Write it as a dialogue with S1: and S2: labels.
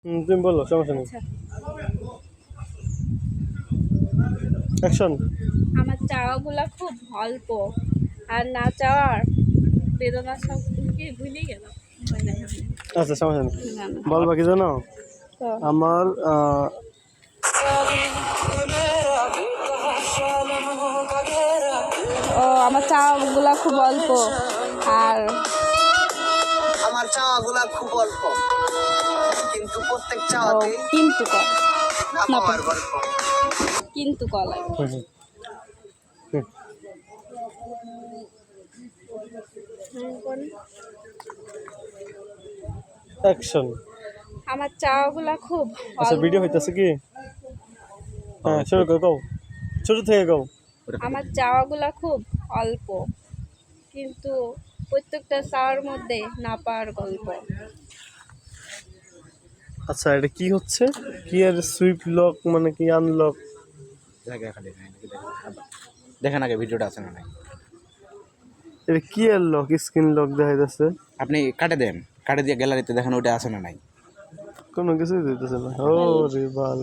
S1: তুমি বলো, সমস্যা নেই।
S2: আচ্ছা,
S1: অ্যাকশন।
S2: আমার চাওয়াগুলা খুব অল্প, আর না চাওয়ার বেদনা সব কি ভুলে গেল।
S1: আচ্ছা, সমস্যা নেই।
S2: না না,
S1: বলবা কি জানো?
S2: তো
S1: আমার
S2: ও আমার চাওয়াগুলা খুব অল্প, আর
S3: আমার চাওয়াগুলা খুব অল্প, কিন্তু প্রত্যেক
S2: ও
S3: চাওয়াতে
S2: কিন্তু কল
S3: না
S2: না
S3: পাওয়ার গল্প।
S2: কিন্তু কল
S1: অ্যাকশন।
S2: আমার চাওয়াগুলা খুব
S1: আচ্ছা,
S2: অল্প।
S1: ভিডিও হইতেছে কি? হ্যাঁ, শুরু করো, কও। ছোট থেকে কও।
S2: আমার চাওয়াগুলা খুব অল্প, কিন্তু প্রত্যেকটা চাওয়ার মধ্যে না পাওয়ার গল্প।
S1: আচ্ছা, এটা কি হচ্ছে? কি আর সুইপ লক মানে কি আনলক?
S4: দেখেন আগে ভিডিওটা আছে না নাই।
S1: এটা কি আর লক, স্ক্রিন লক দেখা যাচ্ছে?
S4: আপনি কাটে দেন, কাটে দিয়ে গ্যালারিতে দেখেন ওটা আছে না নাই।
S1: কোনো কিছুই দিতেছে না। ও রে বাল।